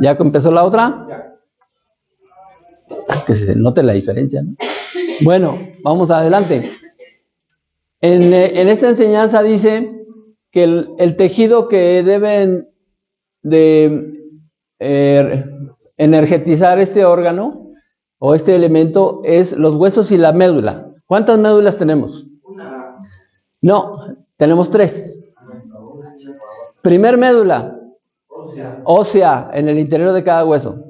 ¿Ya empezó la otra? Que se note la diferencia, ¿no? Bueno, vamos adelante. En esta enseñanza dice que el tejido que deben de energetizar este órgano o este elemento es los huesos y la médula. ¿Cuántas médulas tenemos? No, tenemos 3. Primer médula, ósea, en el interior de cada hueso.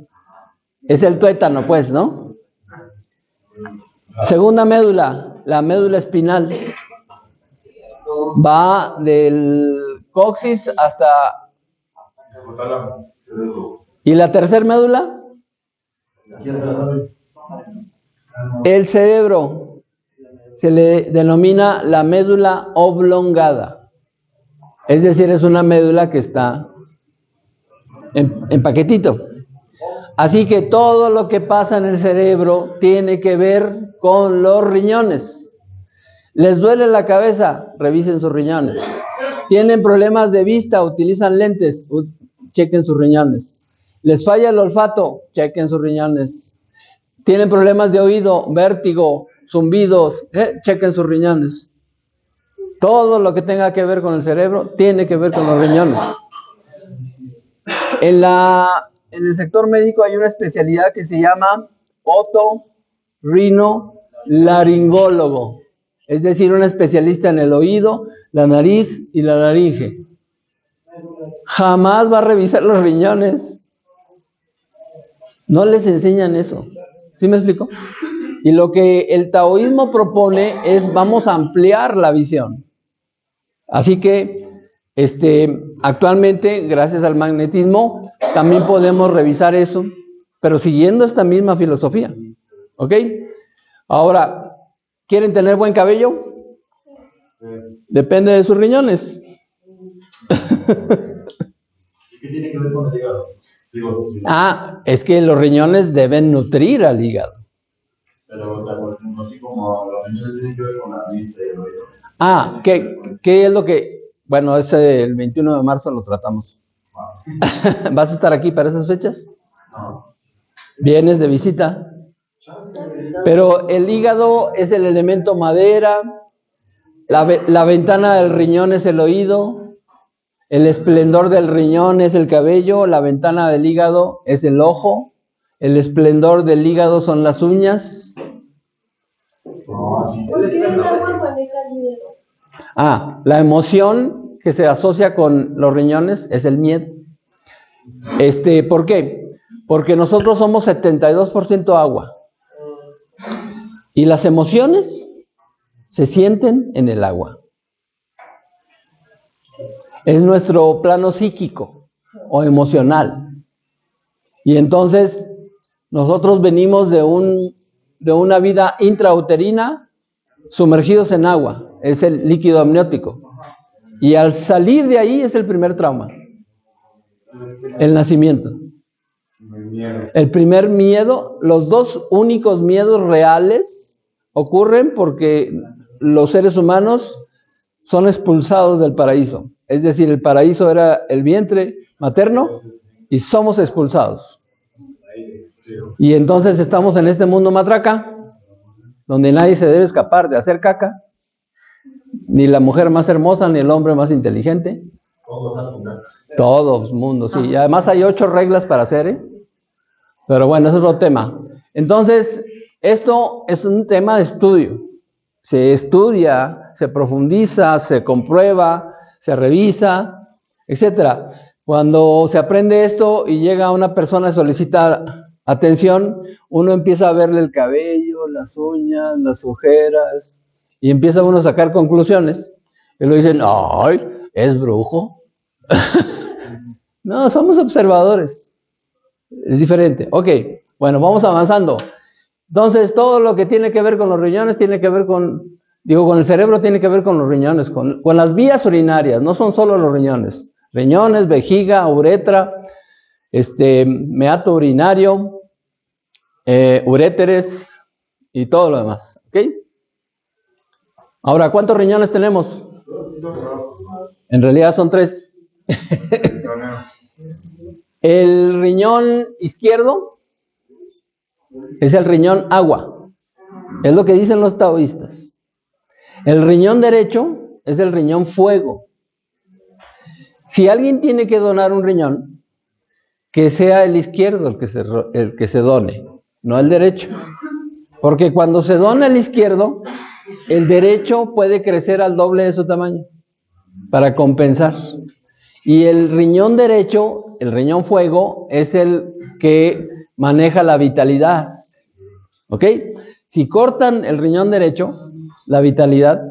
Es el tuétano, pues, ¿no? Segunda médula, la médula espinal. Va del coxis hasta... ¿Y la tercer médula? El cerebro. Se le denomina la médula oblongada. Es decir, es una médula que está en paquetito. Así que todo lo que pasa en el cerebro tiene que ver con los riñones. ¿Les duele la cabeza? Revisen sus riñones. ¿Tienen problemas de vista? Utilizan lentes. Chequen sus riñones. ¿Les falla el olfato? Chequen sus riñones. ¿Tienen problemas de oído? Vértigo, zumbidos. Chequen sus riñones. Todo lo que tenga que ver con el cerebro tiene que ver con los riñones. En el sector médico hay una especialidad que se llama otorrinolaringólogo. Es decir, un especialista en el oído, la nariz y la laringe. Jamás va a revisar los riñones. No les enseñan eso. ¿Sí me explico? Y lo que el taoísmo propone es vamos a ampliar la visión. Así que actualmente, gracias al magnetismo, también podemos revisar eso, pero siguiendo esta misma filosofía. ¿Ok? Ahora, ¿quieren tener buen cabello? Depende de sus riñones. ¿Qué tiene que ver con el hígado? Es que los riñones deben nutrir al hígado. Pero, por ejemplo, así como los riñones tienen que ver con la vista y el oído. ¿Qué es lo que...? Bueno, el 21 de marzo lo tratamos. ¿Vas a estar aquí para esas fechas? No. ¿Vienes de visita? Pero el hígado es el elemento madera, la ventana del riñón es el oído, el esplendor del riñón es el cabello, la ventana del hígado es el ojo, el esplendor del hígado son las uñas. La emoción que se asocia con los riñones es el miedo. ¿Por qué? Porque nosotros somos 72% agua. Y las emociones se sienten en el agua. Es nuestro plano psíquico o emocional. Y entonces nosotros venimos de una vida intrauterina sumergidos en agua. Es el líquido amniótico. Y al salir de ahí es el primer trauma. El nacimiento. El primer miedo, los dos únicos miedos reales ocurren porque los seres humanos son expulsados del paraíso. Es decir, el paraíso era el vientre materno y somos expulsados. Y entonces estamos en este mundo matraca, donde nadie se debe escapar de hacer caca, ni la mujer más hermosa, ni el hombre más inteligente. Todo mundo, sí. Y además hay 8 reglas para hacer, Pero bueno, ese es otro tema. Entonces, esto es un tema de estudio. Se estudia, se profundiza, se comprueba, se revisa, etcétera. Cuando se aprende esto y llega una persona y solicita atención, uno empieza a verle el cabello, las uñas, las ojeras, y empieza uno a sacar conclusiones. Y lo dicen, ¡ay, es brujo! No, somos observadores. Es diferente. Ok, bueno, vamos avanzando. Entonces, todo lo que tiene que ver con los riñones tiene que ver con el cerebro, tiene que ver con los riñones, con las vías urinarias, no son solo los riñones. Riñones, vejiga, uretra, meato urinario, uréteres y todo lo demás. ¿Ok? Ahora, ¿cuántos riñones tenemos? En realidad son 3. El riñón izquierdo es el riñón agua. Es lo que dicen los taoístas. El riñón derecho es el riñón fuego. Si alguien tiene que donar un riñón, que sea el izquierdo el que se done, no el derecho. Porque cuando se dona el izquierdo, el derecho puede crecer al doble de su tamaño para compensar. Y el riñón derecho, el riñón fuego, es el que maneja la vitalidad. ¿Ok? Si cortan el riñón derecho, la vitalidad,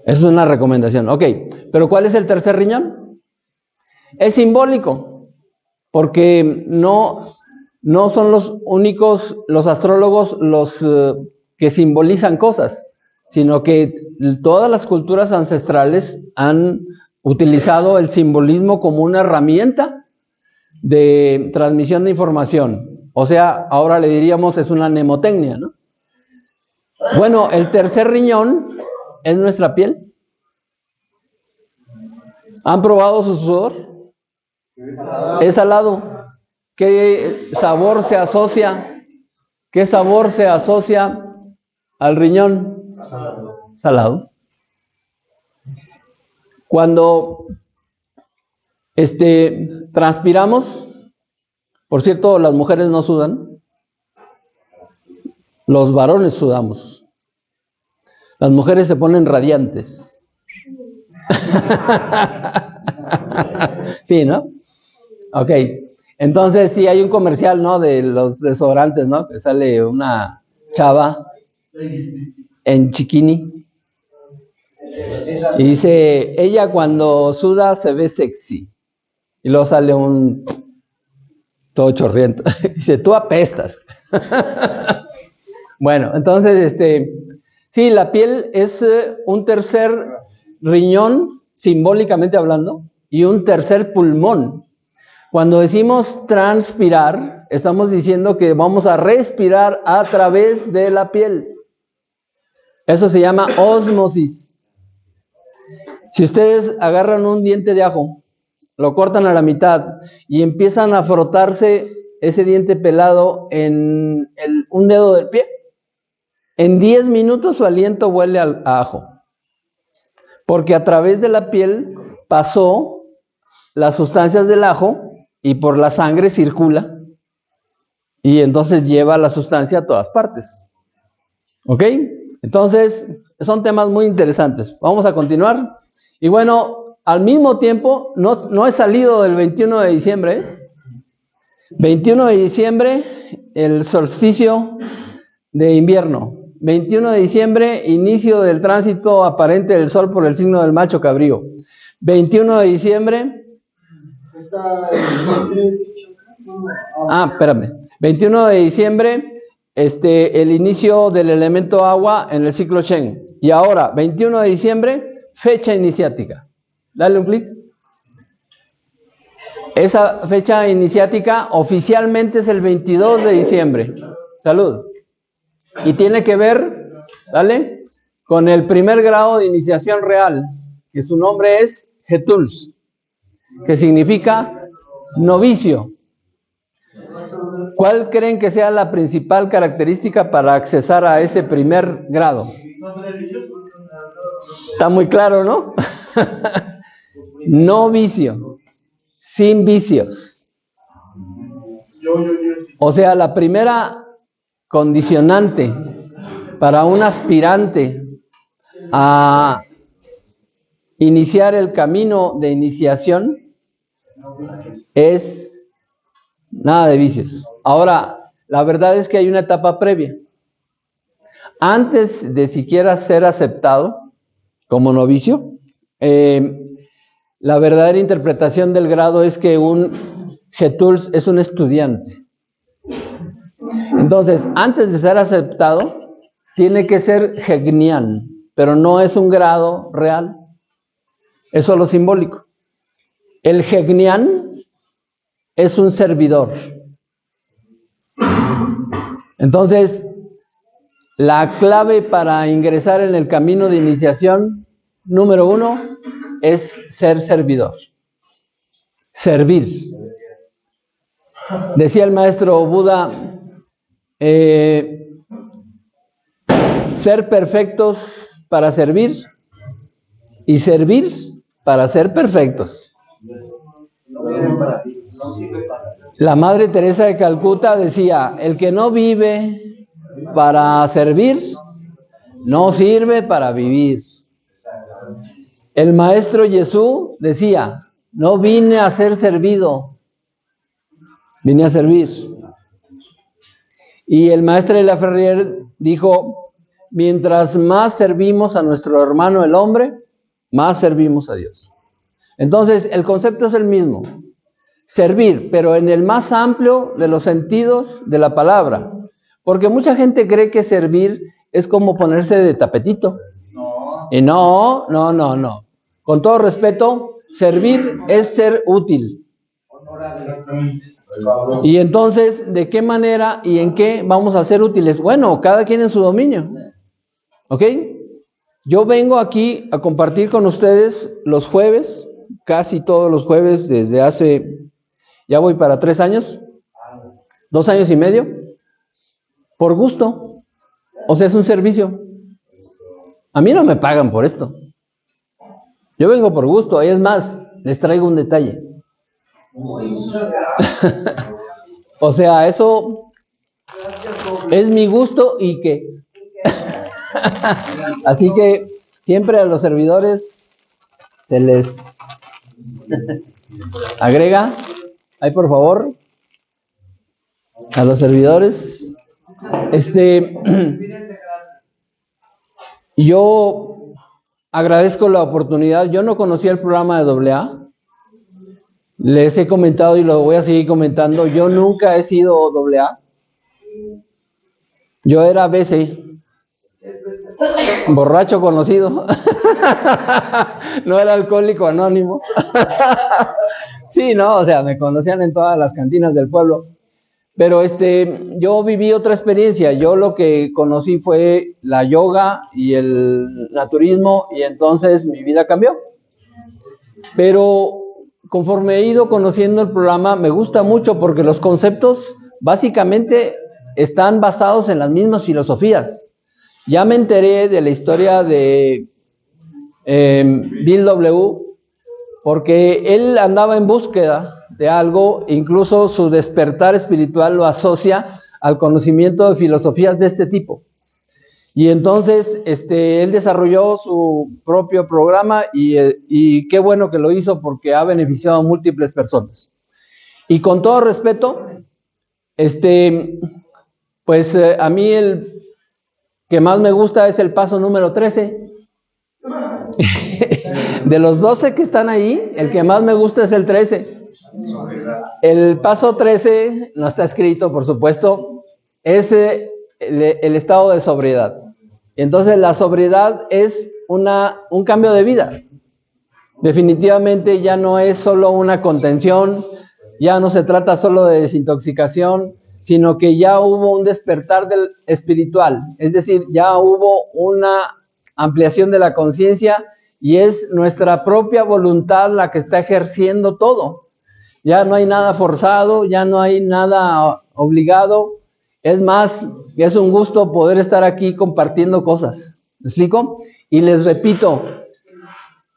eso es una recomendación. Ok, pero ¿cuál es el tercer riñón? Es simbólico, porque no son los únicos, los astrólogos, los que simbolizan cosas, sino que todas las culturas ancestrales han utilizado el simbolismo como una herramienta de transmisión de información. O sea, ahora le diríamos es una mnemotecnia, ¿no? Bueno, el tercer riñón es nuestra piel. ¿Han probado su sudor? Es salado. ¿Qué sabor se asocia? ¿Qué sabor se asocia al riñón? Salado. Cuando transpiramos, por cierto, las mujeres no sudan, los varones sudamos. Las mujeres se ponen radiantes. Sí, ¿no? Ok. Entonces, sí, hay un comercial, ¿no? De los desodorantes, ¿no? Que sale una chava en chiquini. Y dice, ella cuando suda se ve sexy. Y luego sale un todo chorriento. Dice, tú apestas. Bueno, entonces, sí, la piel es un tercer riñón, simbólicamente hablando, y un tercer pulmón. Cuando decimos transpirar, estamos diciendo que vamos a respirar a través de la piel. Eso se llama ósmosis. Si ustedes agarran un diente de ajo, lo cortan a la mitad y empiezan a frotarse ese diente pelado en un dedo del pie, en 10 minutos su aliento huele a ajo. Porque a través de la piel pasó las sustancias del ajo y por la sangre circula y entonces lleva la sustancia a todas partes. ¿Ok? Entonces, son temas muy interesantes. Vamos a continuar. Y bueno, al mismo tiempo, no he salido del 21 de diciembre. 21 de diciembre, el solsticio de invierno. 21 de diciembre, inicio del tránsito aparente del sol por el signo del macho cabrío. 21 de diciembre. Espérame. 21 de diciembre, el inicio del elemento agua en el ciclo Shen. Y ahora, 21 de diciembre, fecha iniciática. Dale un clic. Esa fecha iniciática oficialmente es el 22 de diciembre. Salud. Y tiene que ver, ¿vale? Con el primer grado de iniciación real, que su nombre es Hetuls, que significa novicio. ¿Cuál creen que sea la principal característica para accesar a ese primer grado? Está muy claro, ¿no? No vicio, sin vicios. O sea, la primera condicionante para un aspirante a iniciar el camino de iniciación es nada de vicios. Ahora, la verdad es que hay una etapa previa. Antes de siquiera ser aceptado como novicio, la verdadera interpretación del grado es que un Hetuls es un estudiante. Entonces, antes de ser aceptado, tiene que ser Hegnian, pero no es un grado real, es solo simbólico. El Hegnian es un servidor. Entonces, la clave para ingresar en el camino de iniciación, número 1, es ser servidor. servir. Decía el maestro Buda, ser perfectos para servir y servir para ser perfectos. La Madre Teresa de Calcuta decía, el que no vive para servir, no sirve para vivir. El maestro Jesús decía, no vine a ser servido, vine a servir. Y el maestro de la Ferrier dijo, mientras más servimos a nuestro hermano el hombre, más servimos a Dios. Entonces, el concepto es el mismo, servir, pero en el más amplio de los sentidos de la palabra. Porque mucha gente cree que servir es como ponerse de tapetito. Y no. Con todo respeto, servir es ser útil. Y entonces, ¿de qué manera y en qué vamos a ser útiles? Bueno, cada quien en su dominio. ¿Ok? Yo vengo aquí a compartir con ustedes los jueves, casi todos los jueves desde hace, ya voy para 3 años, 2 años y medio, por gusto. O sea, es un servicio. A mí no me pagan por esto. Yo vengo por gusto, y es más, les traigo un detalle. O sea, eso es mi gusto y que así que siempre a los servidores se les agrega, ahí por favor, a los servidores, yo agradezco la oportunidad. Yo no conocía el programa de AA. Les he comentado y lo voy a seguir comentando. Yo nunca he sido AA. Yo era BC. Borracho conocido. No era alcohólico anónimo. Sí, no, o sea, me conocían en todas las cantinas del pueblo. Pero yo viví otra experiencia. Yo lo que conocí fue la yoga y el naturismo, y entonces mi vida cambió. Pero conforme he ido conociendo el programa, me gusta mucho porque los conceptos básicamente están basados en las mismas filosofías. Ya me enteré de la historia de Bill W., porque él andaba en búsqueda de algo, incluso su despertar espiritual lo asocia al conocimiento de filosofías de este tipo. Y entonces él desarrolló su propio programa y qué bueno que lo hizo porque ha beneficiado a múltiples personas. Y con todo respeto, pues a mí el que más me gusta es el paso número 13. De los 12 que están ahí, el que más me gusta es el 13. El paso 13, no está escrito, por supuesto, es el estado de sobriedad. Entonces la sobriedad es un cambio de vida. Definitivamente ya no es solo una contención, ya no se trata solo de desintoxicación, sino que ya hubo un despertar del espiritual, es decir, ya hubo una ampliación de la conciencia y es nuestra propia voluntad la que está ejerciendo todo. Ya no hay nada forzado, ya no hay nada obligado. Es más, es un gusto poder estar aquí compartiendo cosas. ¿Me explico? Y les repito,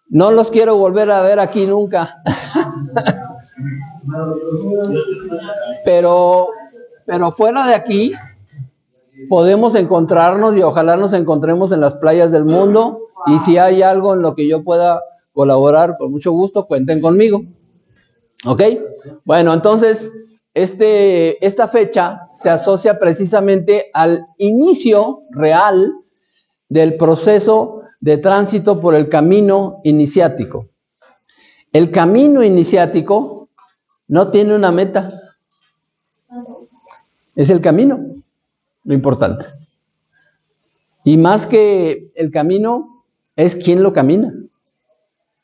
no los quiero volver a ver aquí nunca. Pero fuera de aquí podemos encontrarnos y ojalá nos encontremos en las playas del mundo. Y si hay algo en lo que yo pueda colaborar, con mucho gusto, cuenten conmigo. ¿Ok? Bueno, entonces, esta fecha se asocia precisamente al inicio real del proceso de tránsito por el camino iniciático. El camino iniciático no tiene una meta. Es el camino, lo importante. Y más que el camino, es quién lo camina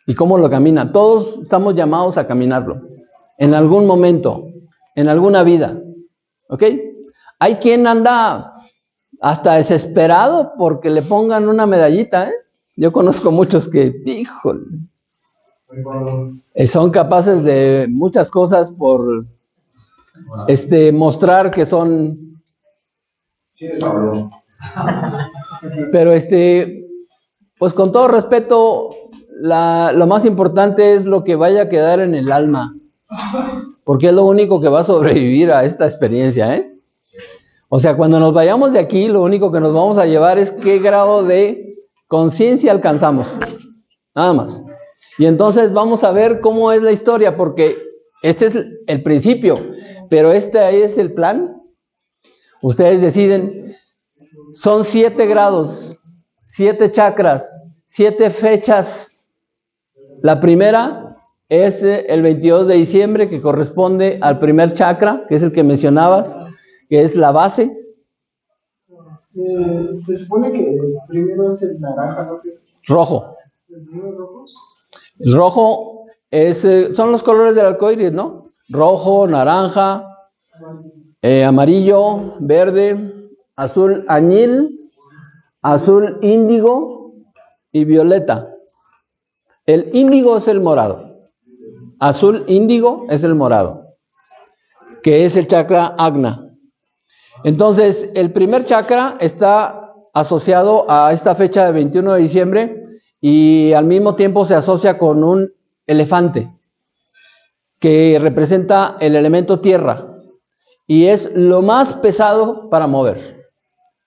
y cómo lo camina. Todos estamos llamados a caminarlo en algún momento, en alguna vida. ¿Ok? Hay quien anda hasta desesperado porque le pongan una medallita, ¿eh? Yo conozco muchos que, híjole, Son capaces de muchas cosas por mostrar que son. Pero pues con todo respeto, lo más importante es lo que vaya a quedar en el alma, porque es lo único que va a sobrevivir a esta experiencia, ¿eh? O sea, cuando nos vayamos de aquí, lo único que nos vamos a llevar es qué grado de conciencia alcanzamos, nada más. Y entonces vamos a ver cómo es la historia, porque este es el principio, pero este es el plan. Ustedes deciden, son 7 grados, 7 chakras, 7 fechas. La primera es el 22 de diciembre, que corresponde al primer chakra, que es el que mencionabas, que es la base. Se supone que el primero es el naranja, ¿no? Rojo. ¿El primero rojo? El rojo son los colores del arcoíris, ¿no? Rojo, naranja, amarillo, verde, azul añil, azul índigo y violeta. El índigo es el morado. Azul índigo es el morado, que es el chakra Agna. Entonces, el primer chakra está asociado a esta fecha de 21 de diciembre y al mismo tiempo se asocia con un elefante que representa el elemento tierra y es lo más pesado para mover.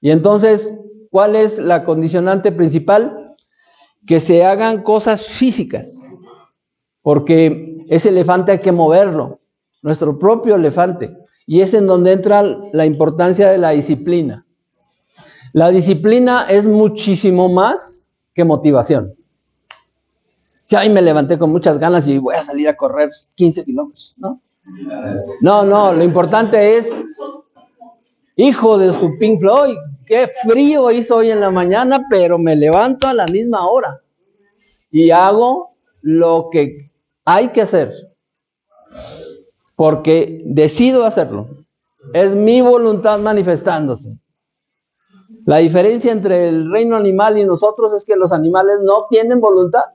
Y entonces, ¿cuál es la condicionante principal? Que se hagan cosas físicas, porque ese elefante hay que moverlo, nuestro propio elefante. Y es en donde entra la importancia de la disciplina. La disciplina es muchísimo más que motivación. Si ahí me levanté con muchas ganas y voy a salir a correr 15 kilómetros, ¿no? No, lo importante es, hijo de su Pink Floyd, qué frío hizo hoy en la mañana, pero me levanto a la misma hora y hago lo que hay que hacer. Porque decido hacerlo. Es mi voluntad manifestándose. La diferencia entre el reino animal y nosotros es que los animales no tienen voluntad.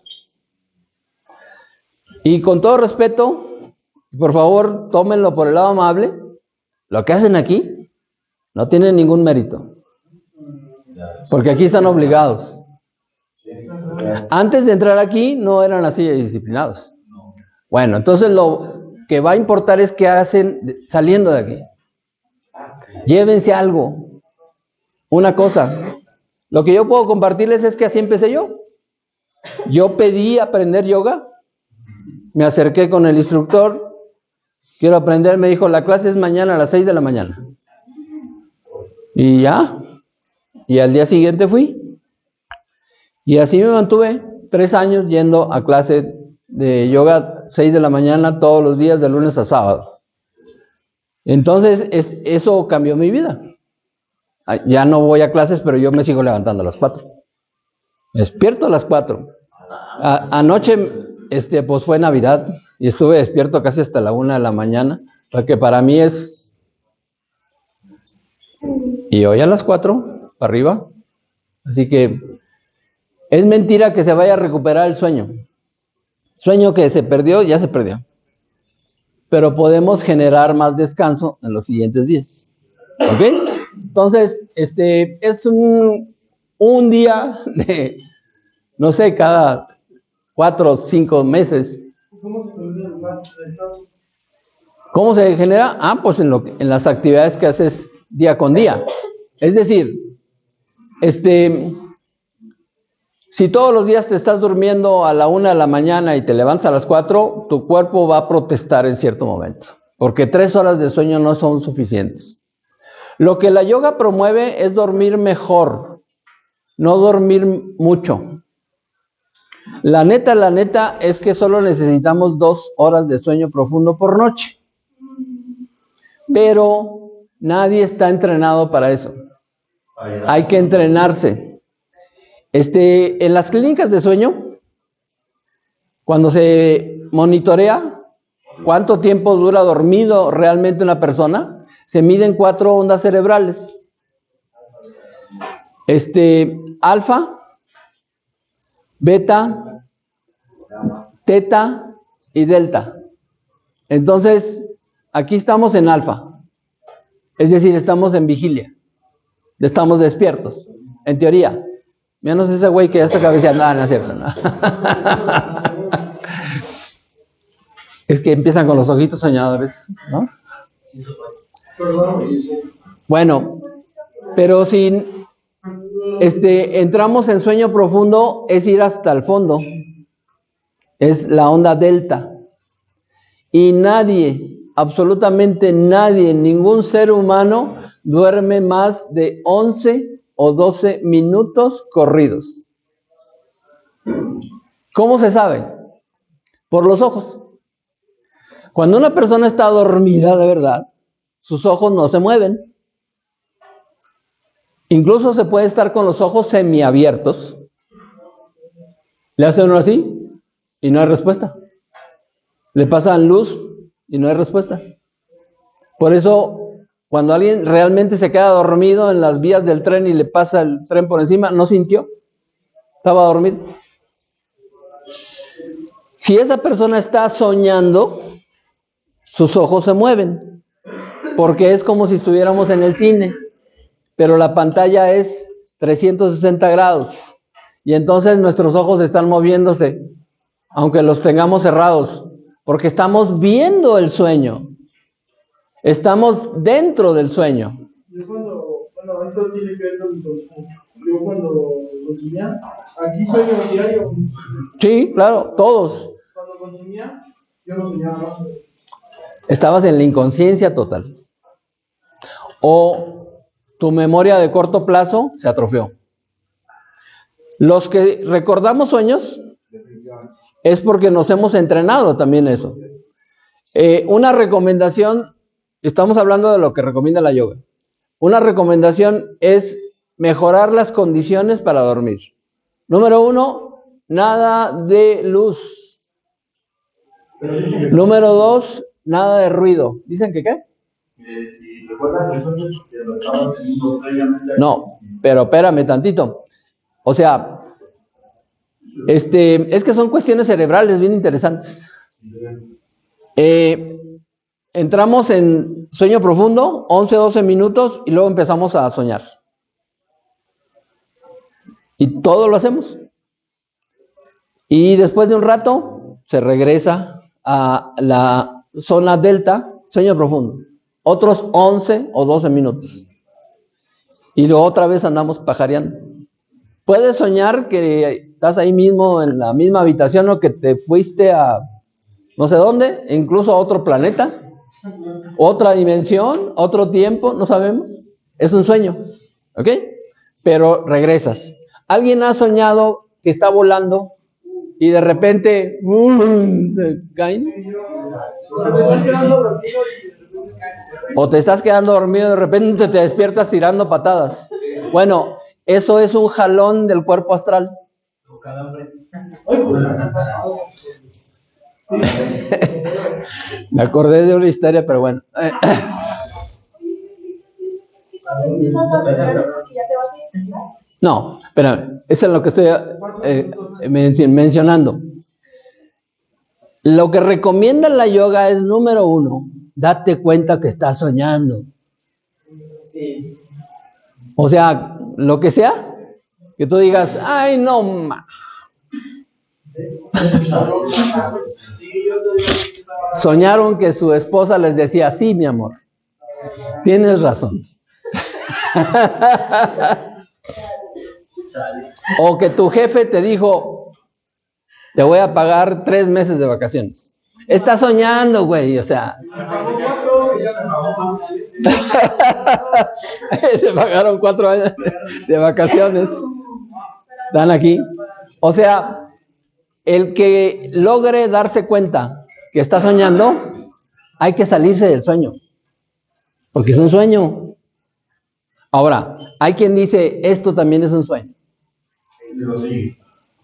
Y con todo respeto, por favor, tómenlo por el lado amable. Lo que hacen aquí no tiene ningún mérito. Porque aquí están obligados. Antes de entrar aquí no eran así de disciplinados. Bueno, entonces lo que va a importar es qué hacen saliendo de aquí. Llévense algo, una cosa. Lo que yo puedo compartirles es que así empecé yo. Yo pedí aprender yoga, me acerqué con el instructor, quiero aprender, me dijo, la clase es mañana a las 6 de la mañana. Y ya, y al día siguiente fui. Y así me mantuve 3 años yendo a clase de yoga 6 de la mañana todos los días de lunes a sábado. Entonces eso cambió mi vida. Ya no voy a clases, pero yo me sigo levantando a las 4. Me despierto a las 4. Anoche pues fue Navidad y estuve despierto casi hasta la 1 de la mañana, porque para mí es. Y hoy a las 4 para arriba. Así que es mentira que se vaya a recuperar el sueño. Sueño que se perdió, ya se perdió. Pero podemos generar más descanso en los siguientes días. ¿Ok? Entonces, es un día de, no sé, cada 4 o 5 meses. ¿Cómo se genera? Pues en las actividades que haces día con día. Es decir, si todos los días te estás durmiendo a la 1 de la mañana y te levantas a las 4, tu cuerpo va a protestar en cierto momento, porque 3 horas de sueño no son suficientes. Lo que la yoga promueve es dormir mejor, no dormir mucho. La neta es que solo necesitamos 2 horas de sueño profundo por noche. Pero nadie está entrenado para eso. Hay que entrenarse. En las clínicas de sueño, cuando se monitorea cuánto tiempo dura dormido realmente una persona, se miden 4 ondas cerebrales. Alfa, beta, teta y delta. Entonces, aquí estamos en alfa. Es decir, estamos en vigilia. Estamos despiertos, en teoría. Menos ese güey que ya está cabeceando. No es cierto, no. Es que empiezan con los ojitos soñadores, ¿no? Bueno, pero si entramos en sueño profundo, es ir hasta el fondo. Es la onda delta. Y nadie, absolutamente nadie, ningún ser humano duerme más de 11 o 12 minutos corridos. ¿Cómo se sabe? Por los ojos. Cuando una persona está dormida de verdad, sus ojos no se mueven. Incluso se puede estar con los ojos semiabiertos. Le hace uno así y no hay respuesta. Le pasan luz y no hay respuesta. Por eso, cuando alguien realmente se queda dormido en las vías del tren y le pasa el tren por encima, no sintió. Estaba dormido. Si esa persona está soñando, sus ojos se mueven, porque es como si estuviéramos en el cine, pero la pantalla es 360 grados, y entonces nuestros ojos están moviéndose, aunque los tengamos cerrados, porque estamos viendo el sueño, estamos dentro del sueño. Yo bueno, esto tiene que ver con yo cuando consumía, aquí sueño diario. Sí, claro, todos. Cuando consumía, yo no soñaba más. Estabas en la inconsciencia total. O tu memoria de corto plazo se atrofió. Los que recordamos sueños es porque nos hemos entrenado también eso. Una recomendación, estamos hablando de lo que recomienda la yoga. Una recomendación es mejorar las condiciones para dormir. Número 1, nada de luz. Número 2, nada de ruido. ¿Dicen que qué? Si recuerdas que sueños que lo estaban teniendo previamente. No, pero espérame tantito. O sea, es que son cuestiones cerebrales bien interesantes. Entramos en sueño profundo, 11, 12 minutos, y luego empezamos a soñar. Y todo lo hacemos. Y después de un rato, se regresa a la zona delta, sueño profundo. Otros 11 o 12 minutos. Y luego otra vez andamos pajareando. Puedes soñar que estás ahí mismo, en la misma habitación, o que te fuiste a no sé dónde, incluso a otro planeta, otra dimensión, otro tiempo, no sabemos. Es un sueño, ¿ok? Pero regresas. ¿Alguien ha soñado que está volando y de repente se caen? O te estás quedando dormido y de repente te despiertas tirando patadas. Bueno, eso es un jalón del cuerpo astral. Me acordé de una historia, pero bueno. No, espera, eso es lo que estoy mencionando. Lo que recomienda la yoga es, número 1, date cuenta que estás soñando. O sea, lo que sea, que tú digas, ay, no, ma. Soñaron que su esposa les decía, sí, mi amor, tienes razón. O que tu jefe te dijo, te voy a pagar 3 meses de vacaciones. Estás soñando, güey, o sea. Se pagaron 4 años de vacaciones. Están aquí. O sea, el que logre darse cuenta que está soñando, hay que salirse del sueño. Porque es un sueño. Ahora, hay quien dice, esto también es un sueño.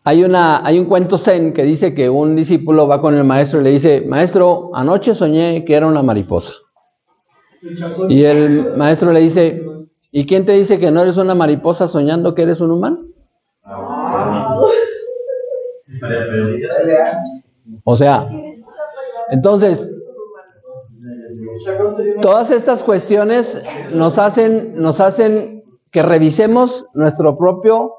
Hay un cuento zen que dice que un discípulo va con el maestro y le dice, maestro, anoche soñé que era una mariposa. Y el maestro le dice, ¿y quién te dice que no eres una mariposa soñando que eres un humano? O sea, entonces, todas estas cuestiones nos hacen que revisemos nuestro propio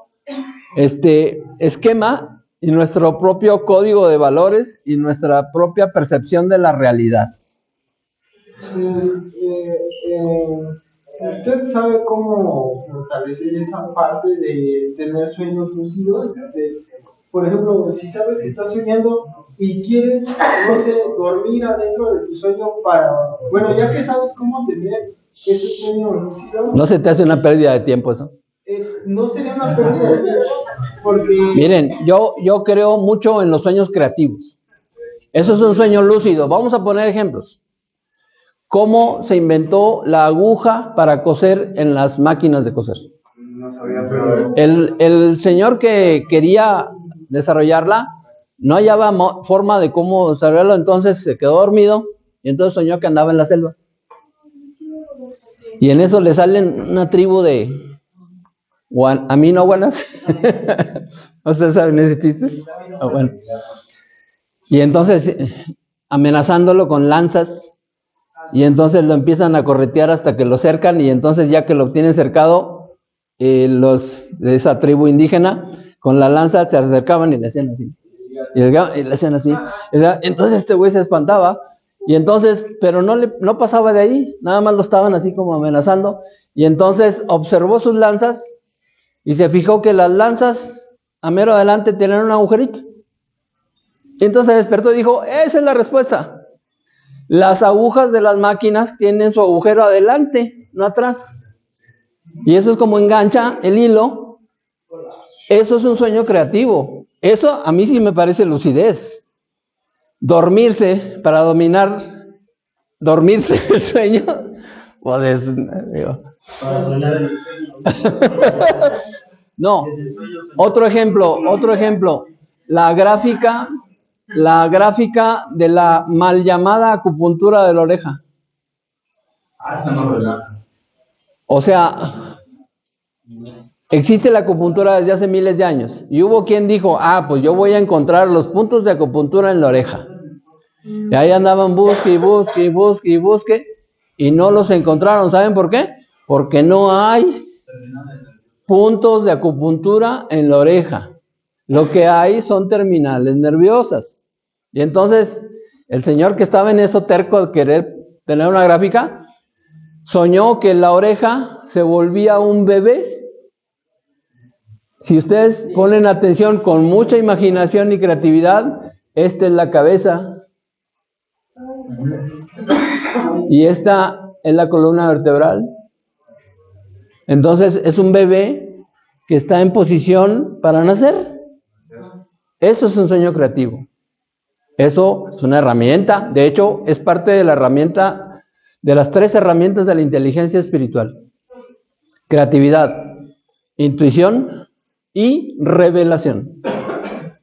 esquema y nuestro propio código de valores y nuestra propia percepción de la realidad. ¿Usted sabe cómo fortalecer esa parte de tener sueños lúcidos? Por ejemplo, si sabes que estás soñando y quieres, no sé, dormir adentro de tu sueño bueno, ya que sabes cómo tener ese sueño lúcido. ¿No se te hace una pérdida de tiempo eso? No sería una pérdida de tiempo, porque... Miren, yo creo mucho en los sueños creativos. Eso es un sueño lúcido. Vamos a poner ejemplos. ¿Cómo se inventó la aguja para coser en las máquinas de coser? No sabía, pero... El señor que quería desarrollarla no hallaba forma de cómo desarrollarlo, entonces se quedó dormido y entonces soñó que andaba en la selva. Y en eso le salen una tribu de aminobuenas. ¿Ustedes saben ese chiste? Bueno. Y entonces amenazándolo con lanzas. Y entonces lo empiezan a corretear hasta que lo cercan, y entonces ya que lo tienen cercado, los de esa tribu indígena, con la lanza se acercaban y le hacían así. Y le hacían así. Entonces este güey se espantaba, y entonces, pero no pasaba de ahí, nada más lo estaban así como amenazando, y entonces observó sus lanzas, y se fijó que las lanzas a mero adelante tenían un agujerito. Y entonces despertó y dijo, esa es la respuesta. Las agujas de las máquinas tienen su agujero adelante, no atrás. Y eso es como engancha el hilo. Eso es un sueño creativo. Eso a mí sí me parece lucidez. Dormirse para dormirse el sueño. No, otro ejemplo. La gráfica de la mal llamada acupuntura de la oreja. O sea, existe la acupuntura desde hace miles de años. Y hubo quien dijo, pues yo voy a encontrar los puntos de acupuntura en la oreja. Y ahí andaban busque, y no los encontraron. ¿Saben por qué? Porque no hay puntos de acupuntura en la oreja. Lo que hay son terminales nerviosas. Y entonces, el señor que estaba en eso terco de querer tener una gráfica, soñó que la oreja se volvía un bebé. Si ustedes ponen atención con mucha imaginación y creatividad, esta es la cabeza. Y esta es la columna vertebral. Entonces, es un bebé que está en posición para nacer. Eso es un sueño creativo. Eso es una herramienta. De hecho, es parte de la herramienta, de las 3 herramientas de la inteligencia espiritual: creatividad, intuición y revelación.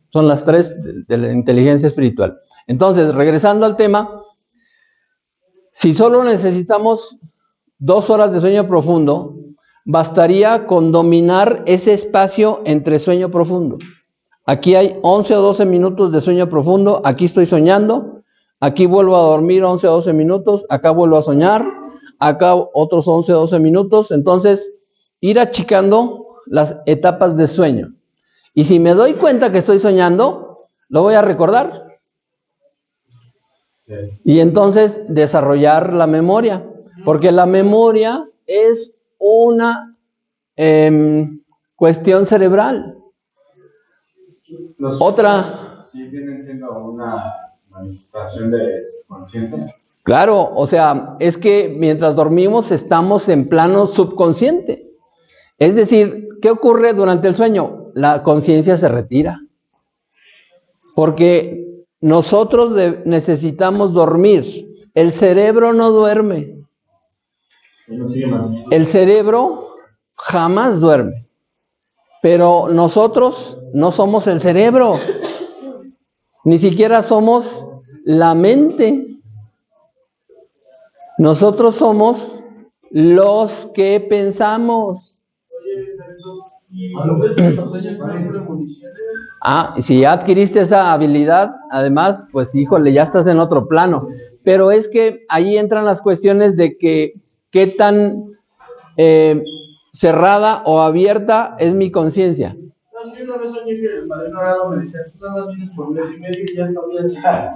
Son las 3 de la inteligencia espiritual. Entonces, regresando al tema, si solo necesitamos 2 horas de sueño profundo, bastaría con dominar ese espacio entre sueño profundo. Aquí hay 11 o 12 minutos de sueño profundo, aquí estoy soñando, aquí vuelvo a dormir 11 o 12 minutos, acá vuelvo a soñar, acá otros 11 o 12 minutos. Entonces, ir achicando las etapas de sueño. Y si me doy cuenta que estoy soñando, lo voy a recordar. Y entonces desarrollar la memoria, porque la memoria es una cuestión cerebral. Otra. ¿Sí vienen siendo una manifestación de subconsciente? Claro, o sea, es que mientras dormimos estamos en plano subconsciente. Es decir, ¿qué ocurre durante el sueño? La conciencia se retira. Porque nosotros necesitamos dormir. El cerebro no duerme. El cerebro jamás duerme. Pero nosotros no somos el cerebro. Ni siquiera somos la mente. Nosotros somos los que pensamos. Ah, si ya adquiriste esa habilidad, además, pues híjole, ya estás en otro plano. Pero es que ahí entran las cuestiones de que qué tan cerrada o abierta es mi conciencia. Una vez soñé que el padre Dorado me decía, tú nada más vienes por un mes y medio y ya no voy a llegar.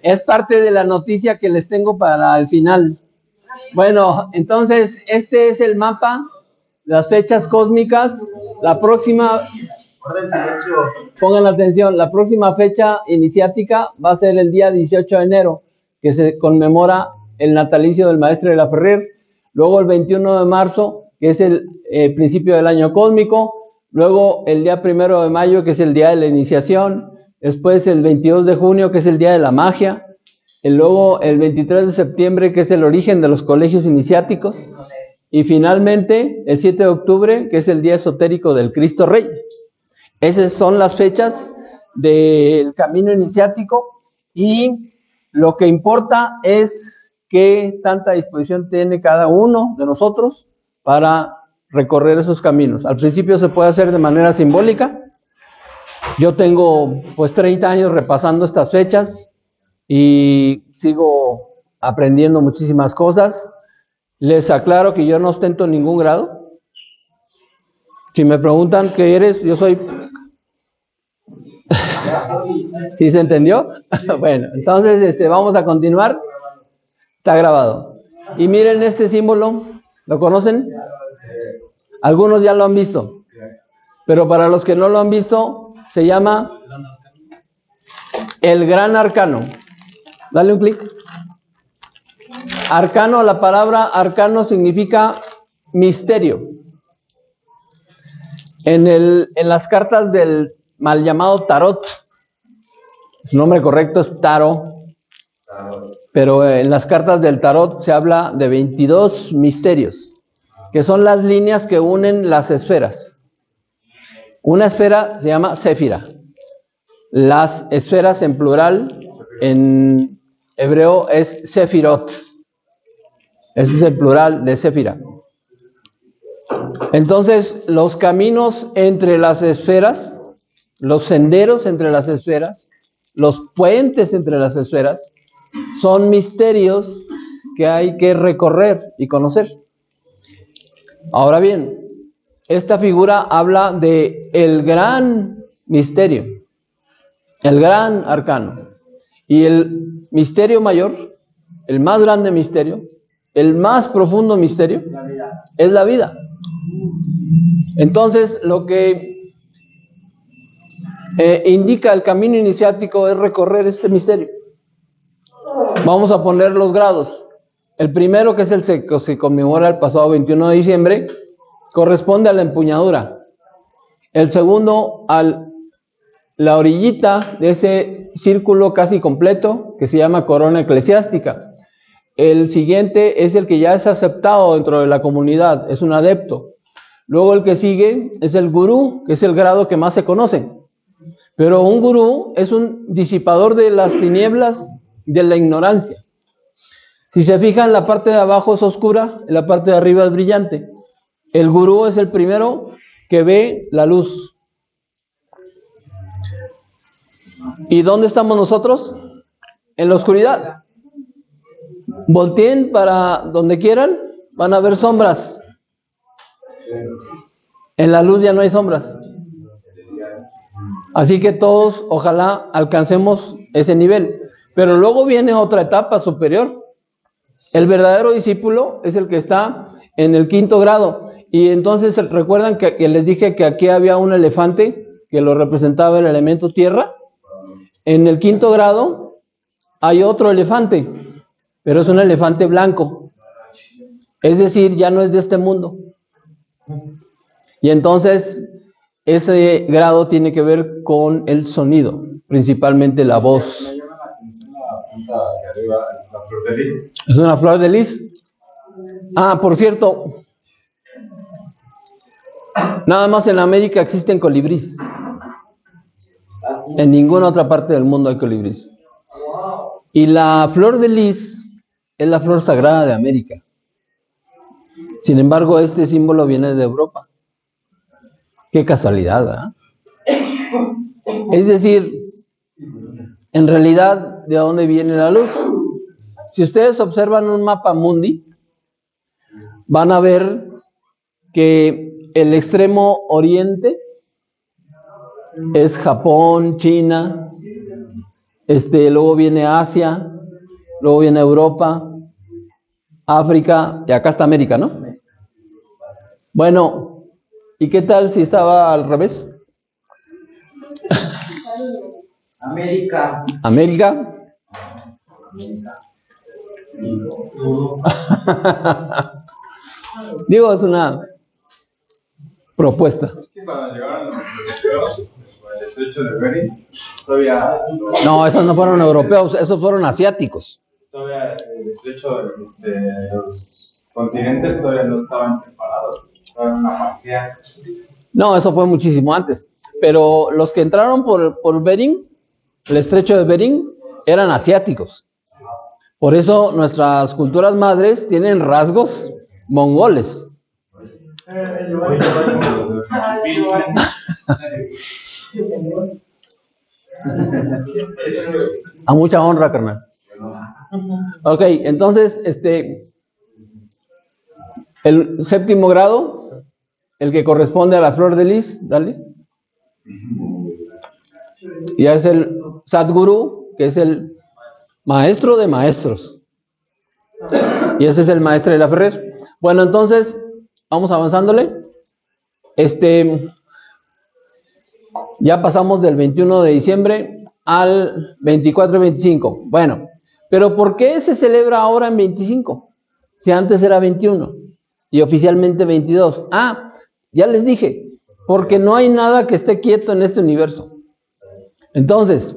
Es parte de la noticia que les tengo para el final. Bueno, entonces este es el mapa, las fechas cósmicas. La próxima, pongan atención, la próxima fecha iniciática va a ser el día 18 de enero, que se conmemora el natalicio del maestre de la Ferrer. Luego el 21 de marzo, que es el principio del año cósmico. Luego el día 1 de mayo, que es el día de la iniciación. Después el 22 de junio, que es el día de la magia. Luego el 23 de septiembre, que es el origen de los colegios iniciáticos. Y finalmente el 7 de octubre, que es el día esotérico del Cristo Rey. Esas son las fechas del camino iniciático, y lo que importa es qué tanta disposición tiene cada uno de nosotros para recorrer esos caminos. Al principio se puede hacer de manera simbólica. Yo tengo pues 30 años repasando estas fechas y sigo aprendiendo muchísimas cosas. Les aclaro que yo no ostento ningún grado. Si me preguntan qué eres, yo soy... ¿Sí se entendió? Bueno, entonces vamos a continuar. Está grabado. Y miren este símbolo, ¿lo conocen? Algunos ya lo han visto, pero para los que no lo han visto, se llama el Gran Arcano. Dale un clic. Arcano, la palabra arcano significa misterio. En las cartas del mal llamado tarot, su nombre correcto es tarot, pero en las cartas del tarot se habla de 22 misterios, que son las líneas que unen las esferas. Una esfera se llama séfira. Las esferas en plural, en hebreo, es sefirot. Ese es el plural de séfira. Entonces, los caminos entre las esferas, los senderos entre las esferas, los puentes entre las esferas, son misterios que hay que recorrer y conocer. Ahora bien, esta figura habla de el gran misterio, el gran arcano. Y el misterio mayor, el más grande misterio, el más profundo misterio, es la vida. Entonces, lo que indica el camino iniciático es recorrer este misterio. Vamos a poner los grados. El primero, que es el que se conmemora el pasado 21 de diciembre, corresponde a la empuñadura. El segundo, a la orillita de ese círculo casi completo, que se llama corona eclesiástica. El siguiente es el que ya es aceptado dentro de la comunidad, es un adepto. Luego el que sigue es el gurú, que es el grado que más se conoce. Pero un gurú es un disipador de las tinieblas de la ignorancia. Si se fijan, la parte de abajo es oscura, la parte de arriba es brillante. El gurú es el primero que ve la luz. ¿Y dónde estamos nosotros? En la oscuridad. Volteen para donde quieran, van a ver sombras. En la luz ya no hay sombras. Así que todos, ojalá alcancemos ese nivel. Pero luego viene otra etapa superior. El verdadero discípulo es el que está en el 5º grado. Y entonces, ¿recuerdan que les dije que aquí había un elefante que lo representaba el elemento tierra? En el 5º grado hay otro elefante, pero es un elefante blanco. Es decir, ya no es de este mundo. Y entonces, ese grado tiene que ver con el sonido, principalmente la voz. Me llama la atención la punta hacia arriba, la flor de lis. ¿Es una flor de lis? Ah, por cierto, nada más en América existen colibríes. En ninguna otra parte del mundo hay colibríes. Y la flor de lis es la flor sagrada de América. Sin embargo, este símbolo viene de Europa. Qué casualidad, ¿verdad? Es decir, en realidad, ¿de dónde viene la luz? Si ustedes observan un mapa mundi, van a ver que el extremo oriente es Japón, China, luego viene Asia, luego viene Europa, África, y acá está América, ¿no? Bueno, ¿y qué tal si estaba al revés? América. ¿América? Digo, es una propuesta. Cuando llegaron los europeos, el estrecho de Bering, todavía. No, esos no fueron europeos, esos fueron asiáticos. Todavía el estrecho de los continentes todavía no estaban separados. Todavía una partida. No, eso fue muchísimo antes. Pero los que entraron por Bering, el estrecho de Bering, eran asiáticos. Por eso nuestras culturas madres tienen rasgos mongoles. A mucha honra, carnal. Ok, entonces, el séptimo grado, el que corresponde a la flor de lis, dale. Y es el Sadhguru, que es el maestro de maestros. Y ese es el maestro de la Ferrer. Bueno, entonces, vamos avanzándole. Ya pasamos del 21 de diciembre al 24 y 25. Bueno, pero ¿por qué se celebra ahora en 25? Si antes era 21 y oficialmente 22. Ah, ya les dije, porque no hay nada que esté quieto en este universo. Entonces,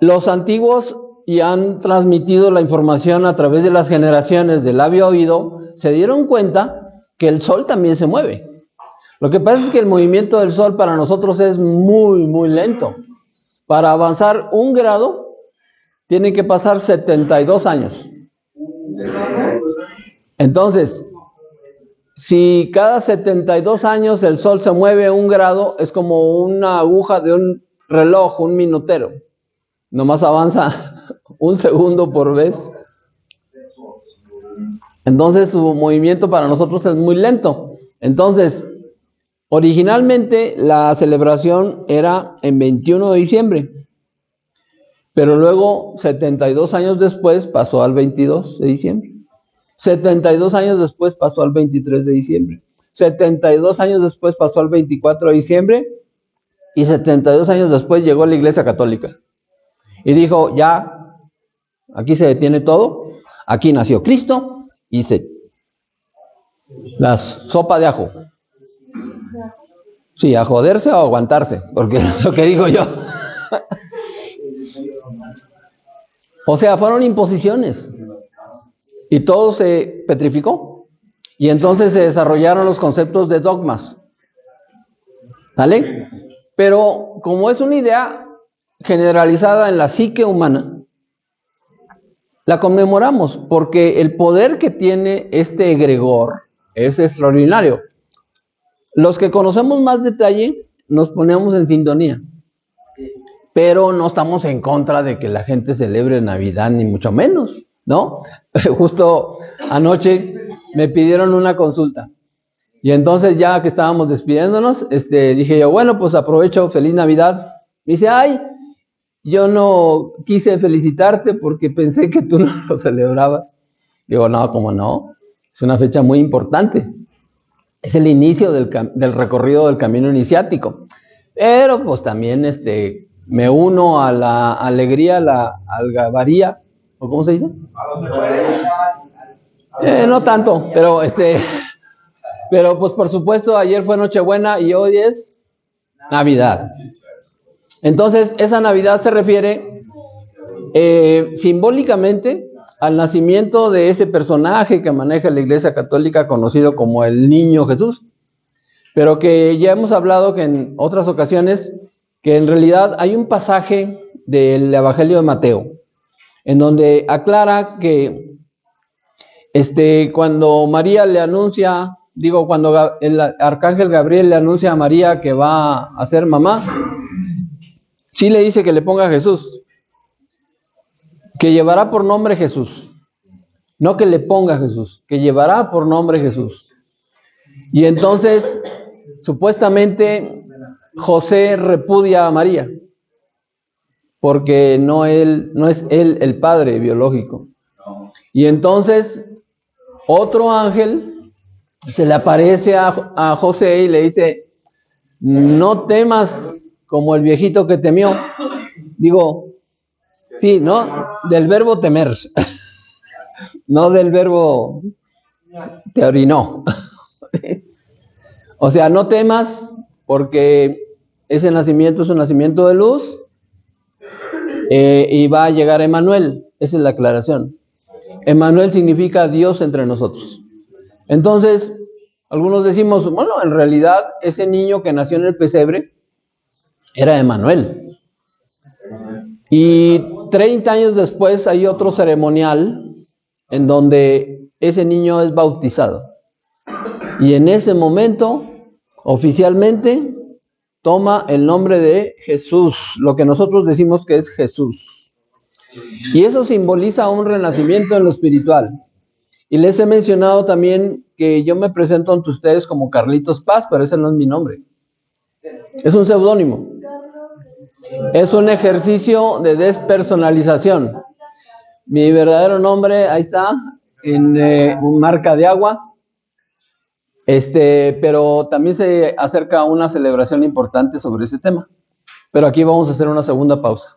los antiguos y han transmitido la información a través de las generaciones de labio a oído, se dieron cuenta que el Sol también se mueve. Lo que pasa es que el movimiento del Sol para nosotros es muy, muy lento. Para avanzar 1 grado, tienen que pasar 72 años. Entonces, si cada 72 años el Sol se mueve 1 grado, es como una aguja de un reloj, un minutero. Nomás avanza 1 segundo por vez. Entonces su movimiento para nosotros es muy lento. Entonces, originalmente la celebración era en 21 de diciembre. Pero luego, 72 años después, pasó al 22 de diciembre. 72 años después pasó al 23 de diciembre. 72 años después pasó al 24 de diciembre. Y 72 años después llegó la Iglesia Católica. Y dijo, ya, aquí se detiene todo, aquí nació Cristo, y la sopa de ajo. Sí, a joderse o a aguantarse, porque es lo que digo yo. O sea, fueron imposiciones, y todo se petrificó, y entonces se desarrollaron los conceptos de dogmas. ¿Vale? Pero como es una idea generalizada en la psique humana, la conmemoramos porque el poder que tiene este egregor es extraordinario. Los que conocemos más detalle nos ponemos en sintonía, pero no estamos en contra de que la gente celebre Navidad, ni mucho menos, ¿no? Justo anoche me pidieron una consulta y entonces ya que estábamos despidiéndonos, dije yo, bueno, pues aprovecho, feliz Navidad. Me dice, ay, yo no quise felicitarte porque pensé que tú no lo celebrabas. Digo, no, ¿cómo no? Es una fecha muy importante. Es el inicio del recorrido del camino iniciático. Pero pues también me uno a la alegría, a la algarabía, ¿o cómo se dice? No tanto, pero pues por supuesto ayer fue Nochebuena y hoy es Navidad. Entonces, esa Navidad se refiere simbólicamente al nacimiento de ese personaje que maneja la Iglesia Católica conocido como el Niño Jesús, pero que ya hemos hablado que en otras ocasiones que en realidad hay un pasaje del Evangelio de Mateo en donde aclara que Cuando María le anuncia, cuando el arcángel Gabriel le anuncia a María que va a ser mamá, sí le dice que le ponga Jesús, que llevará por nombre Jesús, no que le ponga Jesús, que llevará por nombre Jesús. Y entonces, supuestamente, José repudia a María, porque no es él el padre biológico. Y entonces, otro ángel se le aparece a José y le dice, no temas como el viejito que temió. Sí, ¿no? Del verbo temer, no del verbo te orinó. O sea, no temas porque ese nacimiento es un nacimiento de luz y va a llegar Emmanuel. Esa es la aclaración. Emmanuel significa Dios entre nosotros. Entonces, algunos decimos, bueno, en realidad ese niño que nació en el pesebre era Emmanuel. Y 30 años después hay otro ceremonial en donde ese niño es bautizado. Y en ese momento, oficialmente, toma el nombre de Jesús, lo que nosotros decimos que es Jesús. Y eso simboliza un renacimiento en lo espiritual. Y les he mencionado también que yo me presento ante ustedes como Carlitos Paz, pero ese no es mi nombre. Es un seudónimo. Es un ejercicio de despersonalización. Mi verdadero nombre, ahí está, en marca de agua. Pero también se acerca una celebración importante sobre ese tema. Pero aquí vamos a hacer una segunda pausa.